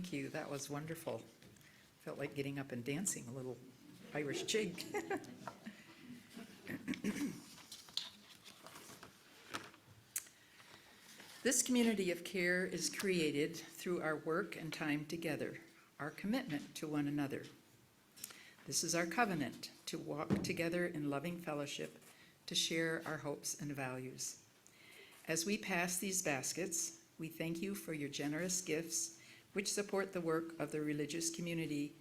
Thank you. That was wonderful. Felt like getting up and dancing a little Irish jig. This community of care is created through our work and time together, our commitment to one another. This is our covenant to walk together in loving fellowship, to share our hopes and values. As we pass these baskets, we thank you for your generous gifts, which support the work of the religious community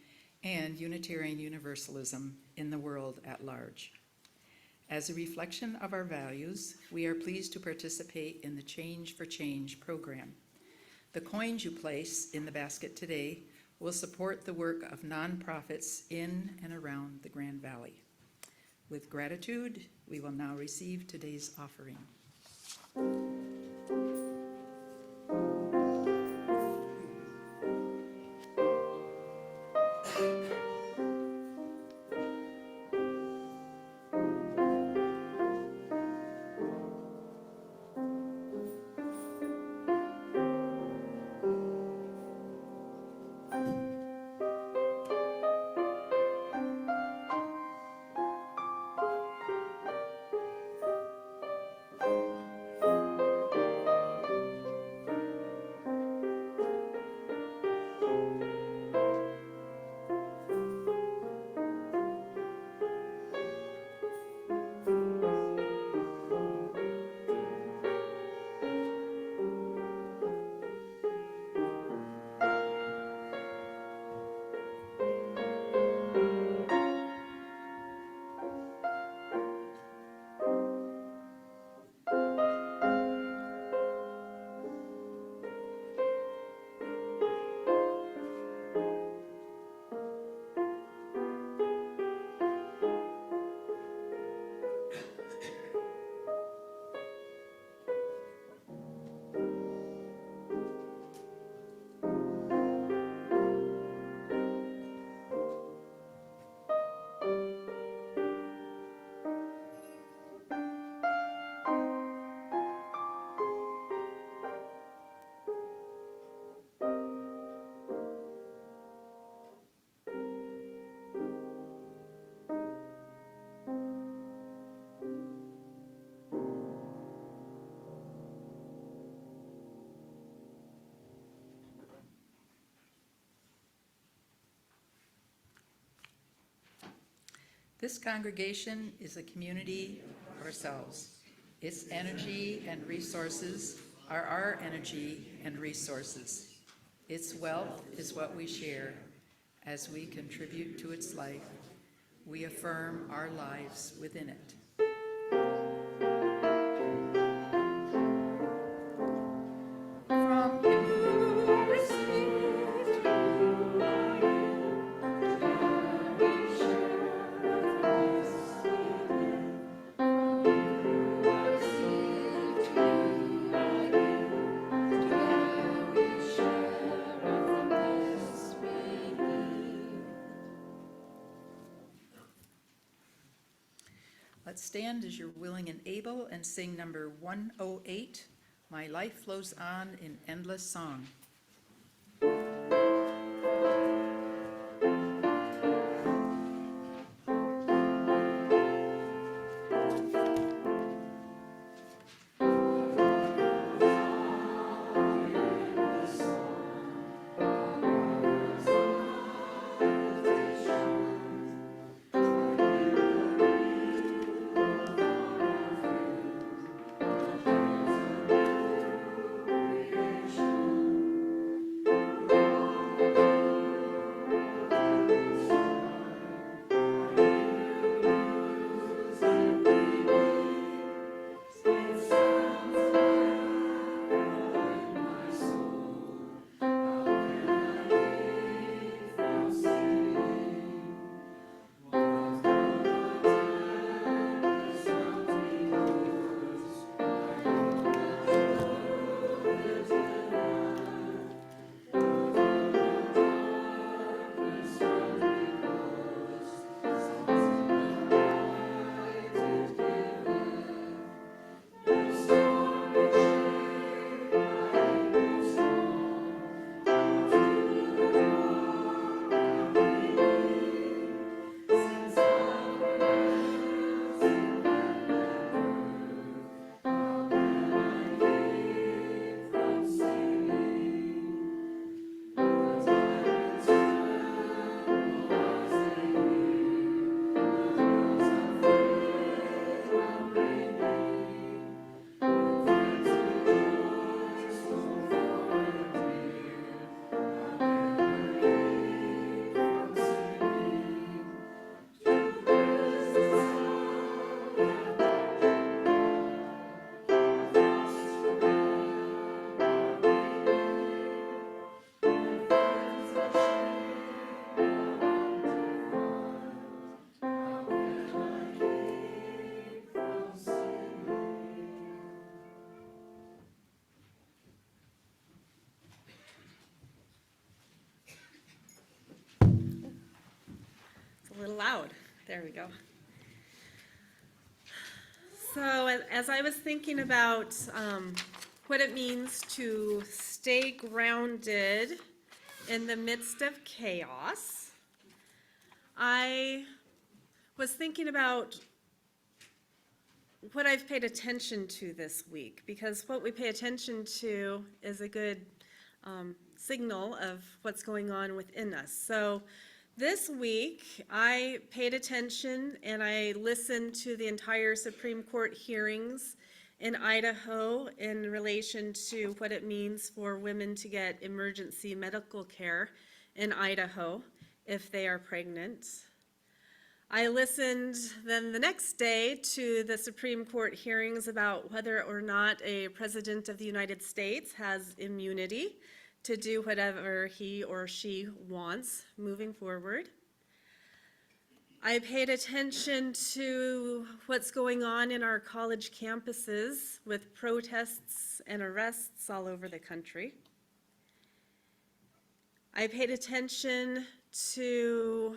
and Unitarian Universalism in the world at large. As a reflection of our values, we are pleased to participate in the Change for Change program. The coins you place in the basket today will support the work of nonprofits in and around the Grand Valley. With gratitude, we will now receive today's offering. This congregation is a community of ourselves. Its energy and resources are our energy and resources. Its wealth is what we share. As we contribute to its life, we affirm our lives within it. Let's stand as you're willing and able and sing number 108, My Life Flows On in Endless Song. go. So as I was thinking about what it means to stay grounded in the midst of chaos, I was thinking about what I've paid attention to this week, because what we pay attention to is a good signal of what's going on within us. So this week, I paid attention and I listened to the entire Supreme Court hearings in Idaho in relation to what it means for women to get emergency medical care in Idaho if they are pregnant. I listened then the next day to the Supreme Court hearings about whether or not a president of the United States has immunity to do whatever he or she wants moving forward. I paid attention to what's going on in our college campuses with protests and arrests all over the country. I paid attention to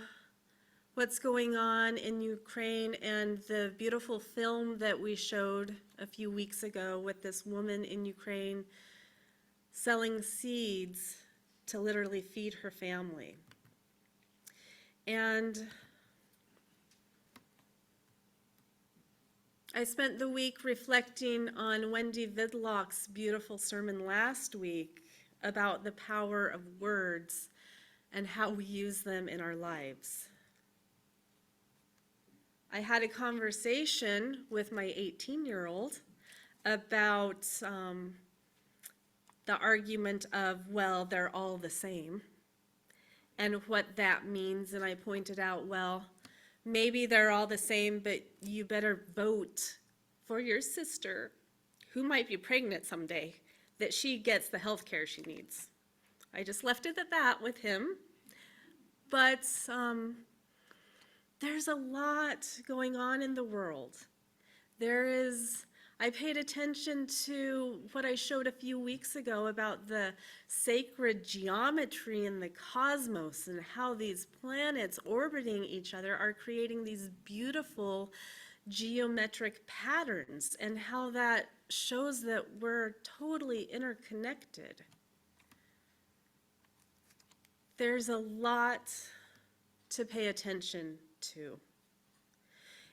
what's going on in Ukraine and the beautiful film that we showed a few weeks ago with this woman in Ukraine selling seeds to literally feed her family. And I spent the week reflecting on Wendy Vidlock's beautiful sermon last week about the power of words and how we use them in our lives. I had a conversation with my 18-year-old about the argument of, well, they're all the same, and what that means. And I pointed out, well, maybe they're all the same, but you better vote for your sister, who might be pregnant someday, that she gets the health care she needs. I just left it at that with him. But there's a lot going on in the world. I paid attention to what I showed a few weeks ago about the sacred geometry in the cosmos and how these planets orbiting each other are creating these beautiful geometric patterns, and how that shows that we're totally interconnected. There's a lot to pay attention to.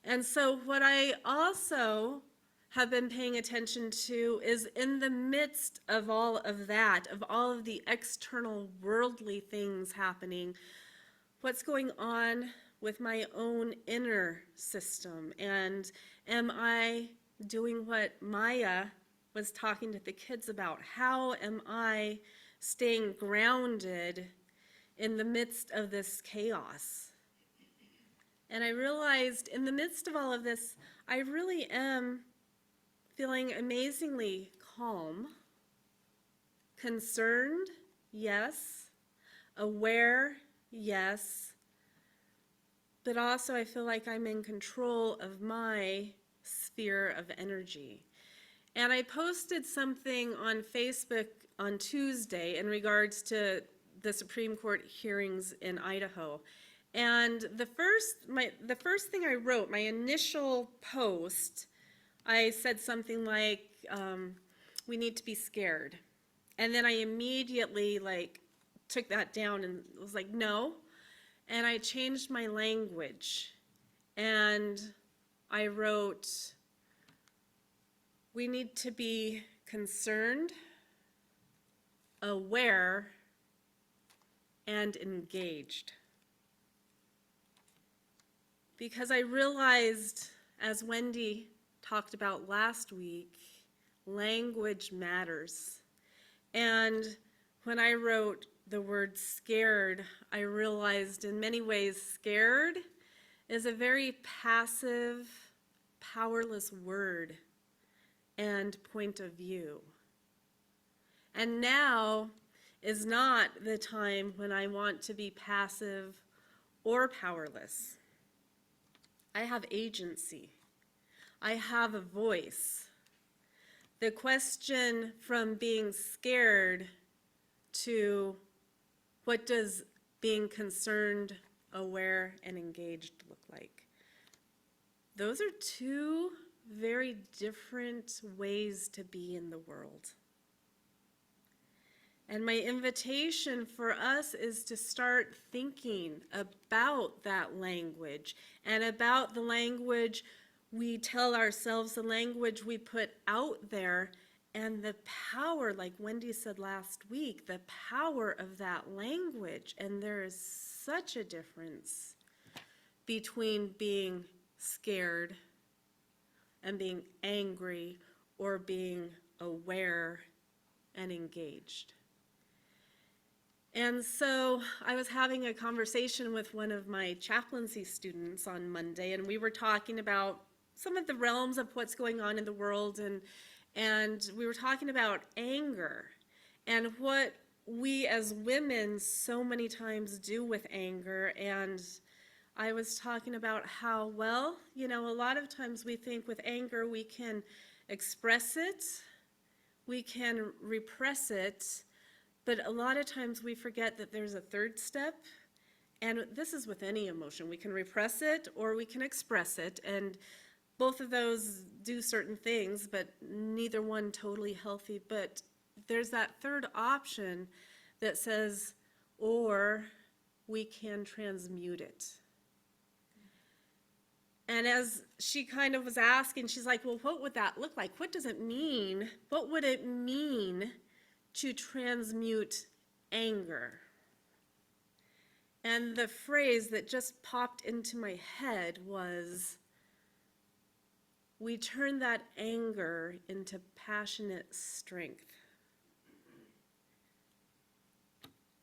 And so what I also have been paying attention to is, in the midst of all of that, of all of the external worldly things happening, what's going on with my own inner system? And am I doing what Maya was talking to the kids about? How am I staying grounded in the midst of this chaos? And I realized in the midst of all of this, I really am feeling amazingly calm, concerned, yes, aware, yes, but also I feel like I'm in control of my sphere of energy. And I posted something on Facebook on Tuesday in regards to the Supreme Court hearings in Idaho. And the first thing I wrote, my initial post, I said something like, we need to be scared. And then I immediately took that down and was like, no. And I changed my language. And I wrote, we need to be concerned, aware, and engaged. Because I realized, as Wendy talked about last week, language matters. And when I wrote the word scared, I realized in many ways scared is a very passive, powerless word and point of view. And now is not the time when I want to be passive or powerless. I have agency. I have a voice. The question from being scared to what does being concerned, aware, and engaged look like? those are two very different ways to be in the world. And my invitation for us is to start thinking about that language and about the language we tell ourselves, the language we put out there, and the power, like Wendy said last week, the power of that language. And there is such a difference between being scared and being angry or being aware and engaged. And so I was having a conversation with one of my chaplaincy students on Monday, and we were talking about some of the realms of what's going on in the world, and we were talking about anger and what we as women so many times do with anger. And I was talking about how, well, a lot of times we think with anger we can express it, we can repress it, but a lot of times we forget that there's a third step, and this is with any emotion. We can repress it or we can express it, and both of those do certain things, but neither one totally healthy. But there's that third option that says, or we can transmute it. And as she kind of was asking, she's like, well, what would that look like? What does it mean? What would it mean to transmute anger? And the phrase that just popped into my head was, we turn that anger into passionate strength.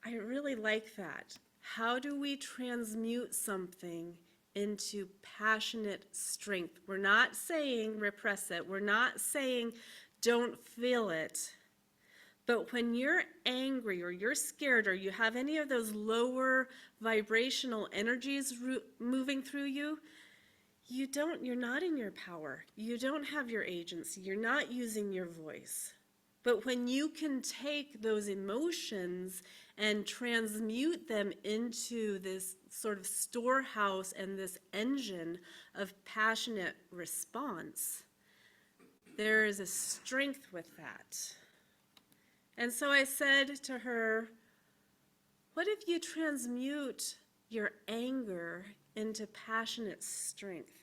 I really like that. How do we transmute something into passionate strength? We're not saying repress it. We're not saying don't feel it. But when you're angry or you're scared or you have any of those lower vibrational energies moving through you, you're not in your power. You don't have your agency. You're not using your voice. But when you can take those emotions and transmute them into this sort of storehouse and this engine of passionate response, there is a strength with that. And so I said to her, what if you transmute your anger into passionate strength?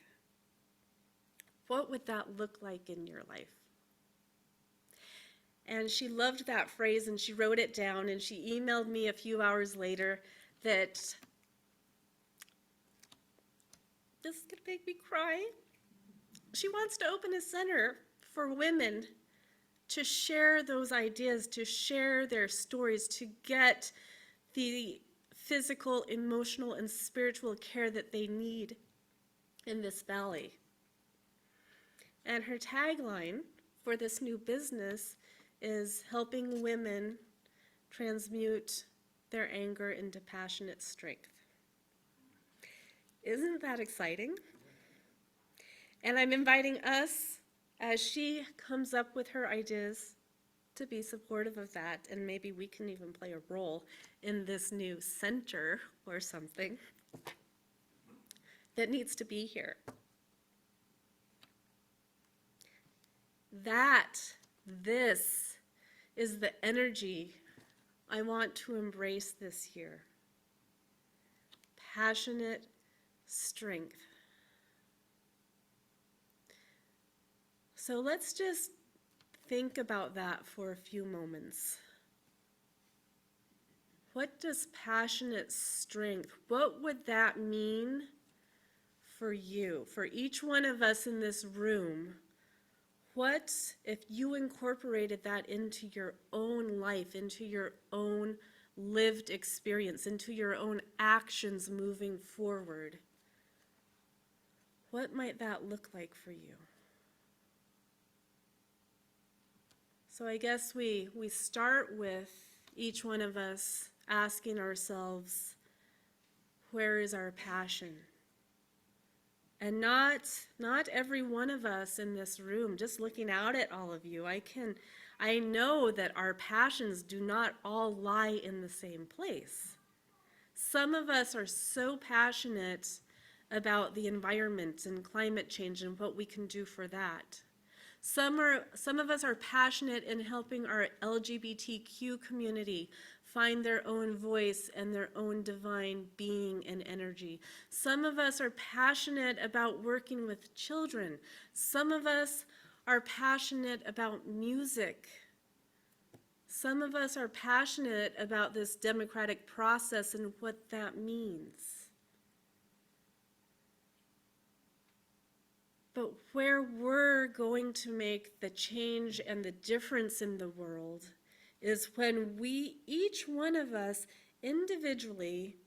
What would that look like in your life? And she loved that phrase, and she wrote it down, and she emailed me a few hours later that, this is going to make me cry. She wants to open a center for women to share those ideas, to share their stories, to get the physical, emotional, and spiritual care that they need in this valley. And her tagline for this new business is helping women transmute their anger into passionate strength. Isn't that exciting? And I'm inviting us, as she comes up with her ideas, to be supportive of that, and maybe we can even play a role in this new center or something that needs to be here. This is the energy I want to embrace this year. Passionate strength. So let's just think about that for a few moments. What does passionate strength, what would that mean for you, for each one of us in this room? What if you incorporated that into your own life, into your own lived experience, into your own actions moving forward? What might that look like for you? So I guess we start with each one of us asking ourselves, where is our passion? And not every one of us in this room, just looking out at all of you, I know that our passions do not all lie in the same place. Some of us are so passionate about the environment and climate change and what we can do for that. Some of us are passionate in helping our LGBTQ community find their own voice and their own divine being and energy. Some of us are passionate about working with children. Some of us are passionate about music. Some of us are passionate about this democratic process and what that means. But where we're going to make the change and the difference in the world is when we, each one of us individually,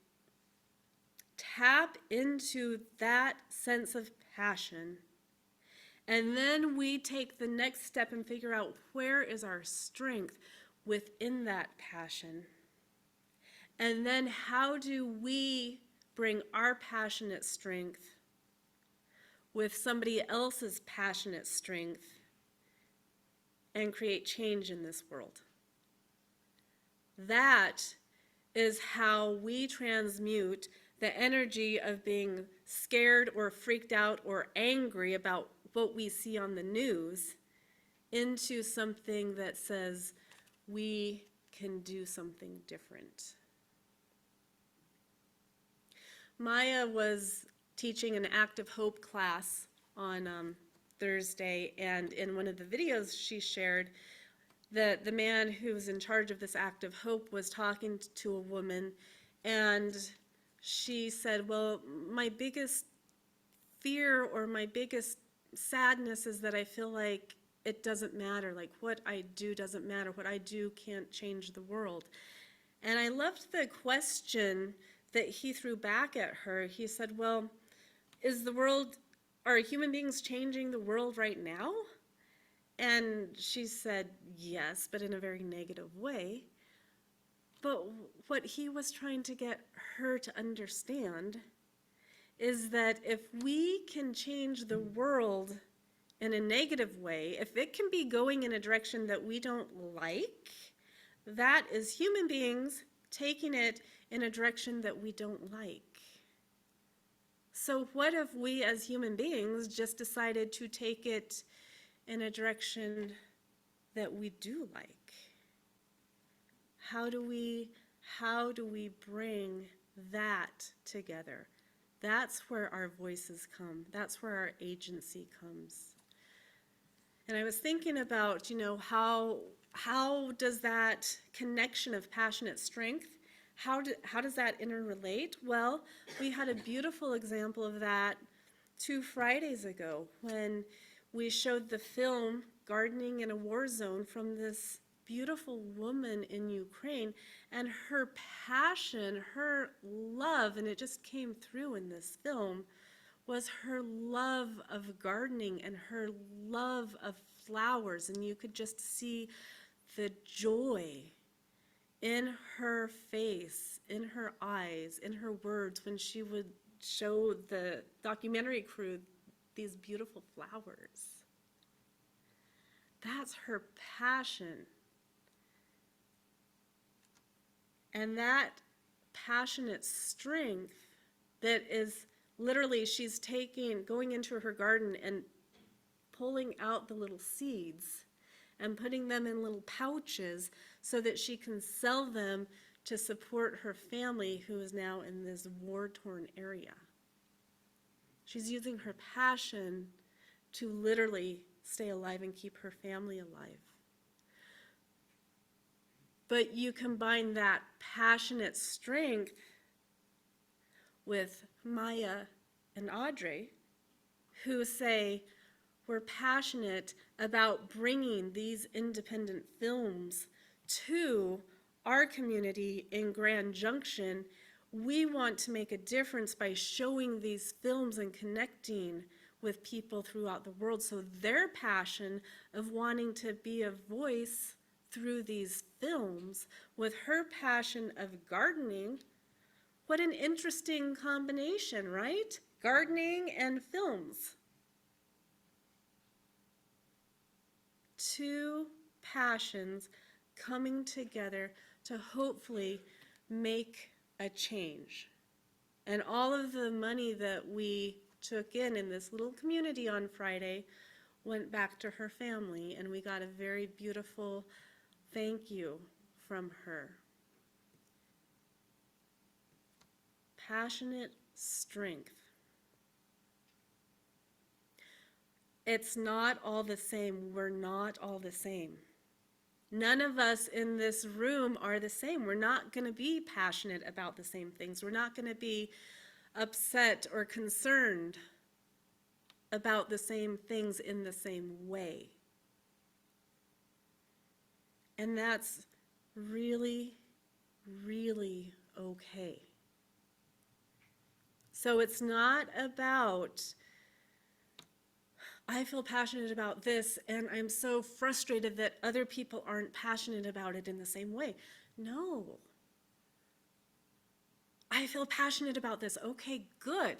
tap into that sense of passion. And then we take the next step and figure out where is our strength within that passion. And then how do we bring our passionate strength with somebody else's passionate strength and create change in this world. That is how we transmute the energy of being scared or freaked out or angry about what we see on the news into something that says we can do something different. Maya was teaching an Act of Hope class on Thursday, and in one of the videos she shared that the man who was in charge of this Act of Hope was talking to a woman, and she said, well, my biggest fear or my biggest sadness is that I feel like it doesn't matter, like what I do doesn't matter, what I do can't change the world. And I loved the question that he threw back at her. He said, well, are human beings changing the world right now? And she said, yes, but in a very negative way. But what he was trying to get her to understand is that if we can change the world in a negative way, if it can be going in a direction that we don't like, that is human beings taking it in a direction that we don't like. So what if we as human beings just decided to take it in a direction that we do like? How do we bring that together? That's where our voices come. That's where our agency comes. And I was thinking about, how does that connection of passionate strength, how does that interrelate? Well, we had a beautiful example of that 2 Fridays ago when we showed the film Gardening in a War Zone from this beautiful woman in Ukraine, and her passion, her love, and it just came through in this film, was her love of gardening and her love of flowers, and you could just see the joy in her face, in her eyes, in her words when she would show the documentary crew these beautiful flowers. That's her passion. And that passionate strength that is literally, she's going into her garden and pulling out the little seeds and putting them in little pouches so that she can sell them to support her family who is now in this war-torn area. She's using her passion to literally stay alive and keep her family alive. But you combine that passionate strength with Maya and Audrey, who say, we're passionate about bringing these independent films to our community in Grand Junction. We want to make a difference by showing these films and connecting with people throughout the world. So their passion of wanting to be a voice through these films with her passion of gardening. What an interesting combination, right? Gardening and films. 2 passions coming together to hopefully make a change. And all of the money that we took in this little community on Friday went back to her family, and we got a very beautiful thank you from her. Passionate strength. It's not all the same. We're not all the same. None of us in this room are the same. We're not going to be passionate about the same things. We're not going to be upset or concerned about the same things in the same way. And that's really, really okay. So it's not about, I feel passionate about this, and I'm so frustrated that other people aren't passionate about it in the same way. No. I feel passionate about this. Okay, good.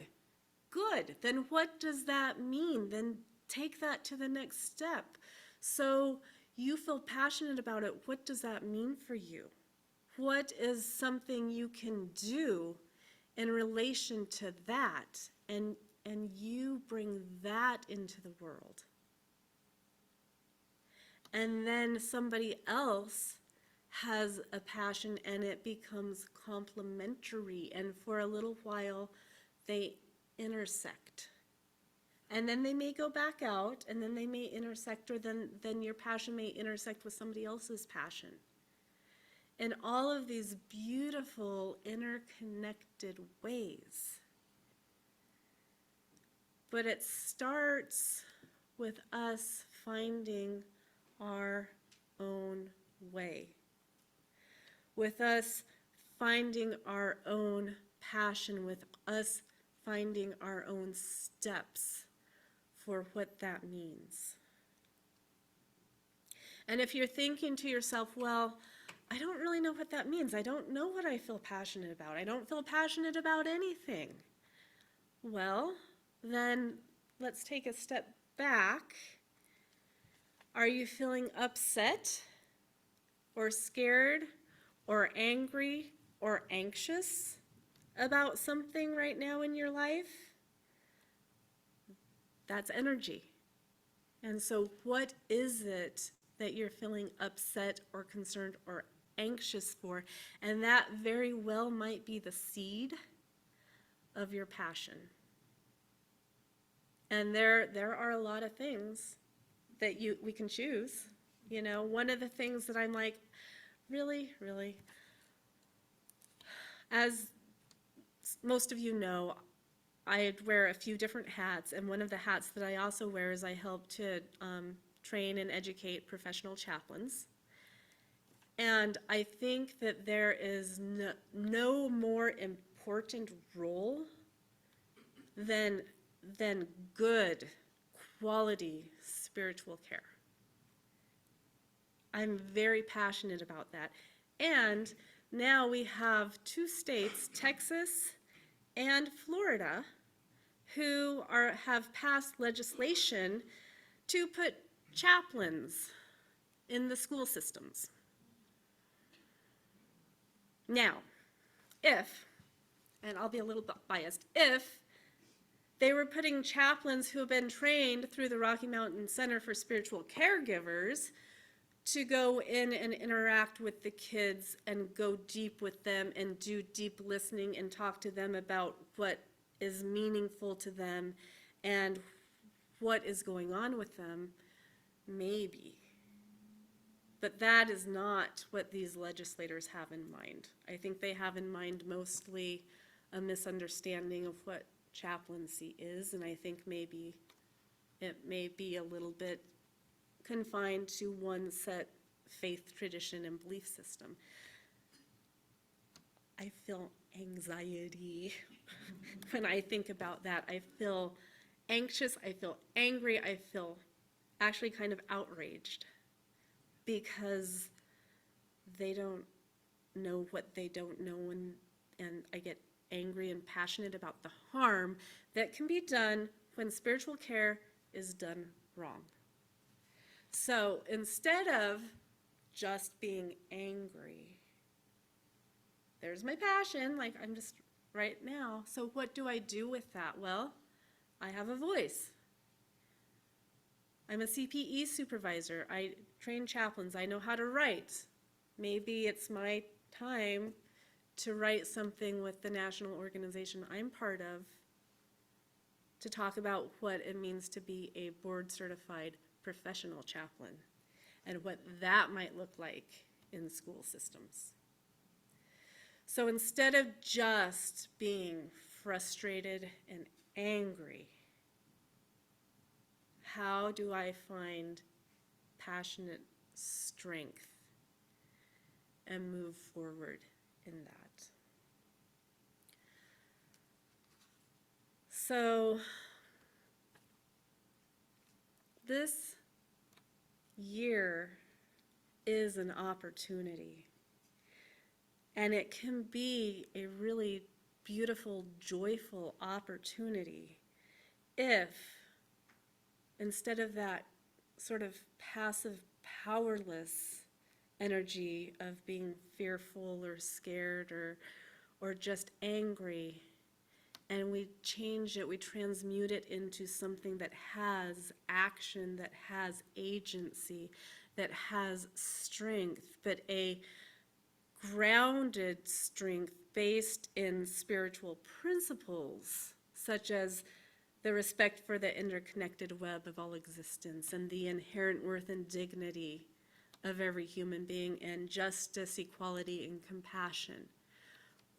Good. Then what does that mean? Then take that to the next step. So you feel passionate about it. What does that mean for you? What is something you can do in relation to that? And you bring that into the world. And then somebody else has a passion and it becomes complementary, and for a little while they intersect. And then they may go back out, and then they may intersect, or then your passion may intersect with somebody else's passion. In all of these beautiful interconnected ways. But it starts with us finding our own way. With us finding our own passion, with us finding our own steps for what that means. And if you're thinking to yourself, well, I don't really know what that means. I don't know what I feel passionate about. I don't feel passionate about anything. Well, then let's take a step back. Are you feeling upset or scared or angry or anxious about something right now in your life? That's energy. And so what is it that you're feeling upset or concerned or anxious for? And that very well might be the seed of your passion. And there are a lot of things that we can choose. You know, one of the things that I'm like, really, as most of you know, I wear a few different hats, and one of the hats that I also wear is I help to train and educate professional chaplains. And I think that there is no more important role than good, quality spiritual care. I'm very passionate about that. And now we have 2 states, Texas and Florida, who have passed legislation to put chaplains in the school systems. Now, if, and I'll be a little bit biased, if they were putting chaplains who have been trained through the Rocky Mountain Center for Spiritual Caregivers to go in and interact with the kids and go deep with them and do deep listening and talk to them about what is meaningful to them and what is going on with them, maybe. But that is not what these legislators have in mind. I think they have in mind mostly a misunderstanding of what chaplaincy is, and I think maybe it may be a little bit confined to one set faith tradition and belief system. I feel anxiety when I think about that. I feel anxious, I feel angry, I feel actually kind of outraged because they don't know what they don't know, and I get angry and passionate about the harm that can be done when spiritual care is done wrong. So instead of just being angry, there's my passion, like I'm just right now. So what do I do with that? Well, I have a voice. I'm a CPE supervisor. I train chaplains. I know how to write. Maybe it's my time to write something with the national organization I'm part of to talk about what it means to be a board-certified professional chaplain and what that might look like in school systems. So instead of just being frustrated and angry, how do I find passionate strength and move forward in that? So this year is an opportunity, and it can be a really beautiful, joyful opportunity if, instead of that sort of passive, powerless energy of being fearful or scared or just angry, and we change it, we transmute it into something that has action, that has agency, that has strength, but a grounded strength based in spiritual principles, such as the respect for the interconnected web of all existence and the inherent worth and dignity of every human being, and justice, equality, and compassion.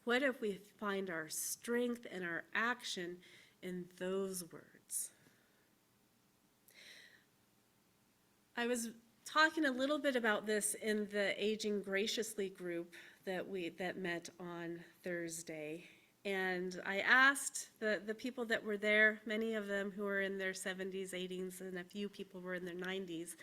What if we find our strength and our action in those words? I was talking a little bit about this in the Aging Graciously group that met on Thursday. And I asked the people that were there, many of them who were in their 70s, 80s, and a few people were in their 90s.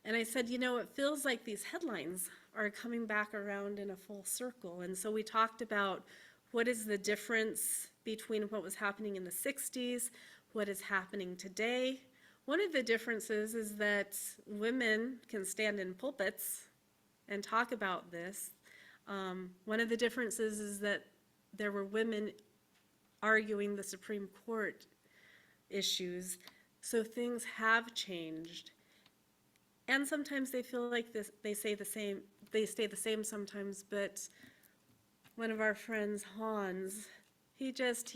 And I said, it feels like these headlines are coming back around in a full circle. And so we talked about what is the difference between what was happening in the 60s, what is happening today. One of the differences is that women can stand in pulpits and talk about this. One of the differences is that there were women arguing the Supreme Court issues. So things have changed. And sometimes they feel like they stay the same sometimes, but one of our friends, Hans, he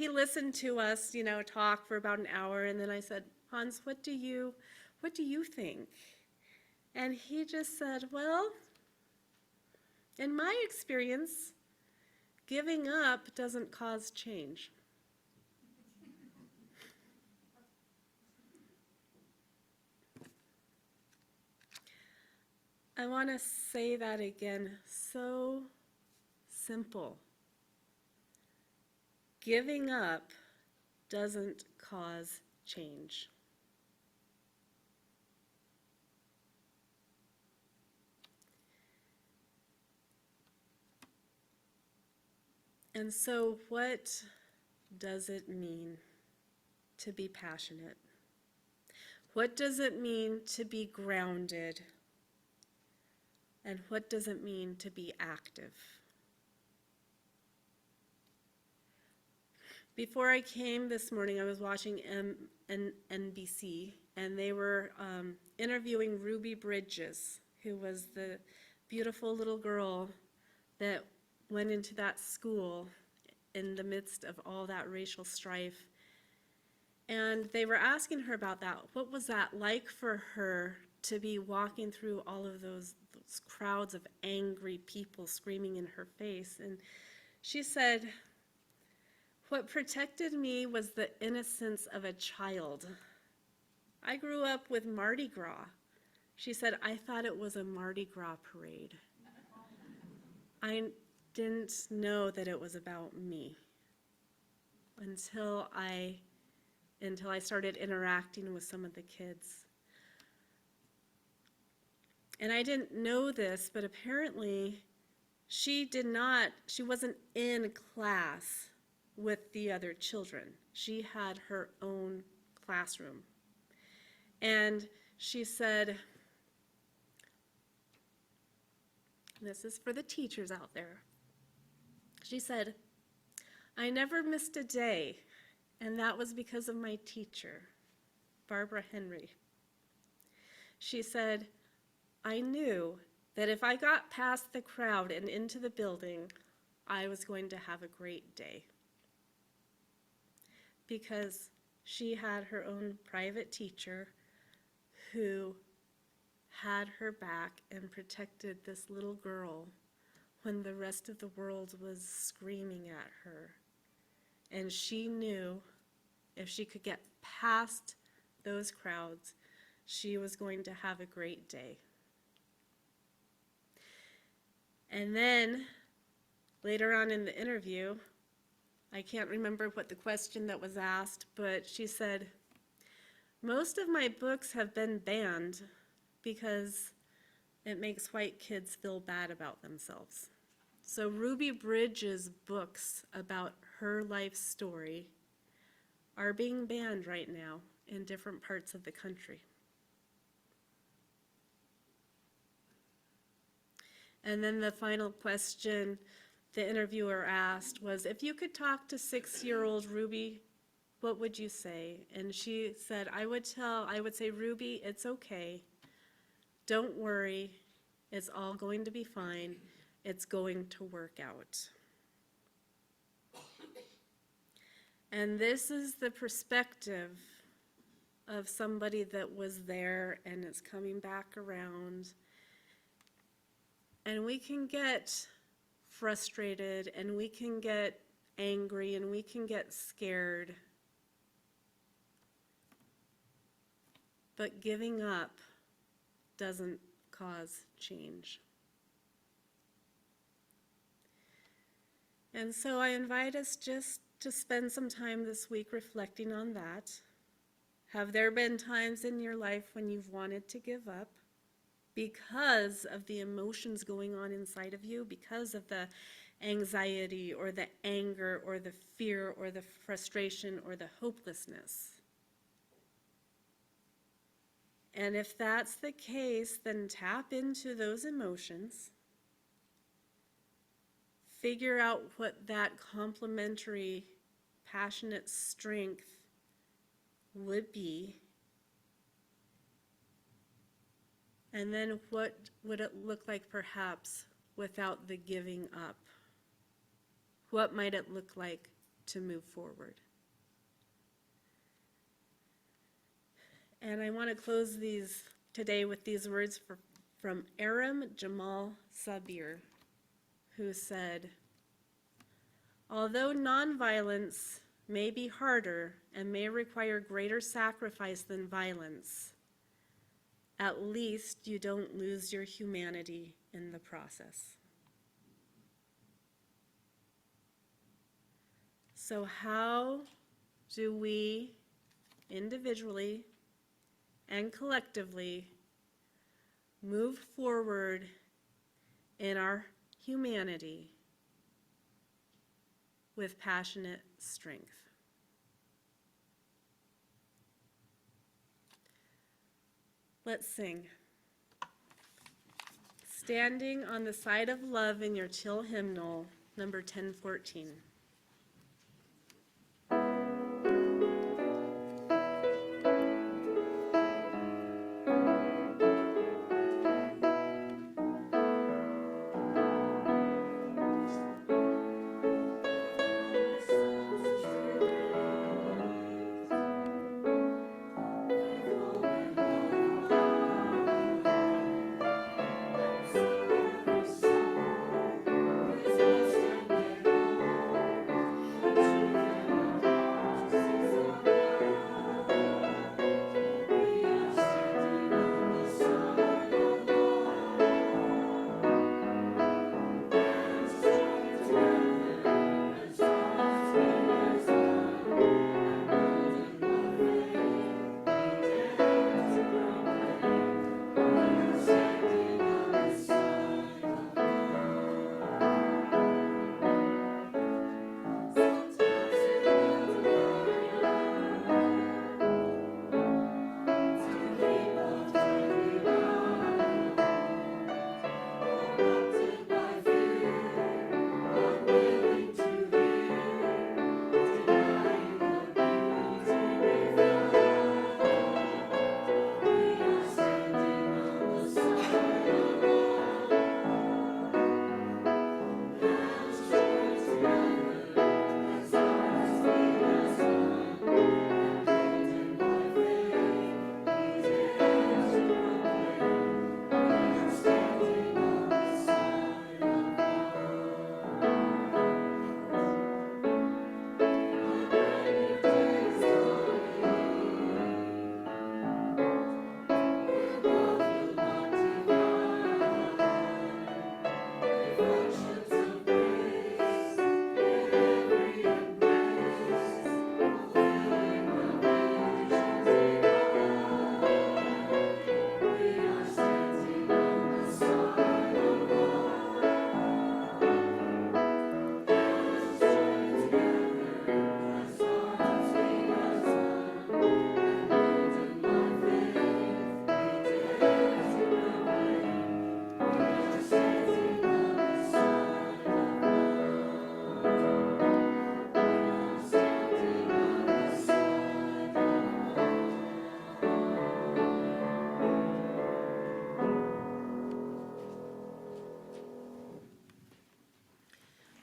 listened to us, talk for about an hour, and then I said, Hans, what do you think? And he just said, well, in my experience, giving up doesn't cause change. I want to say that again, so simple. Giving up doesn't cause change. And so what does it mean to be passionate? What does it mean to be grounded? And what does it mean to be active? Before I came this morning, I was watching NBC, and they were interviewing Ruby Bridges, who was the beautiful little girl that went into that school in the midst of all that racial strife. And they were asking her about that. What was that like for her to be walking through all of those crowds of angry people screaming in her face? And she said, what protected me was the innocence of a child. I grew up with Mardi Gras. She said, I thought it was a Mardi Gras parade. I didn't know that it was about me until I started interacting with some of the kids. And I didn't know this, but apparently she wasn't in class with the other children. She had her own classroom. And she said, this is for the teachers out there. She said, I never missed a day, and that was because of my teacher, Barbara Henry. She said, I knew that if I got past the crowd and into the building, I was going to have a great day. Because she had her own private teacher who had her back and protected this little girl when the rest of the world was screaming at her. And she knew if she could get past those crowds, she was going to have a great day. And then later on in the interview, I can't remember what the question that was asked, but she said, most of my books have been banned because it makes white kids feel bad about themselves. So Ruby Bridges' books about her life story are being banned right now in different parts of the country. And then the final question the interviewer asked was, if you could talk to 6-year-old Ruby, what would you say? And she said, I would say, Ruby, it's okay. Don't worry. It's all going to be fine. It's going to work out. And this is the perspective of somebody that was there and is coming back around. And we can get frustrated, and we can get angry, and we can get scared. But giving up doesn't cause change. And so I invite us just to spend some time this week reflecting on that. Have there been times in your life when you've wanted to give up because of the emotions going on inside of you, because of the anxiety or the anger or the fear or the frustration or the hopelessness? And if that's the case, then tap into those emotions. Figure out what that complementary, passionate strength would be. And then what would it look like perhaps without the giving up? What might it look like to move forward? And I want to close these today with these words from Aram Jamal Sabir, who said, although nonviolence may be harder and may require greater sacrifice than violence, at least you don't lose your humanity in the process. So how do we individually and collectively move forward in our humanity with passionate strength? Let's sing. Standing on the Side of Love in your Till hymnal, number 1014.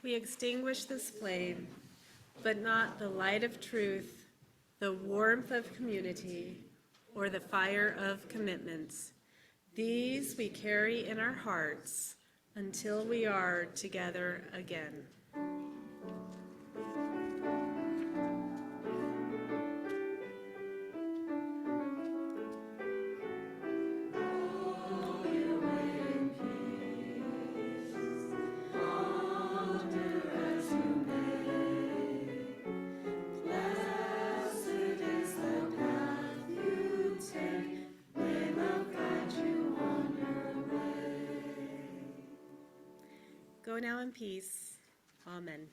we extinguish this flame, but not the light of truth, the warmth of community, or the fire of commitments. These we carry in our hearts until we are together again. Go now in peace. Amen.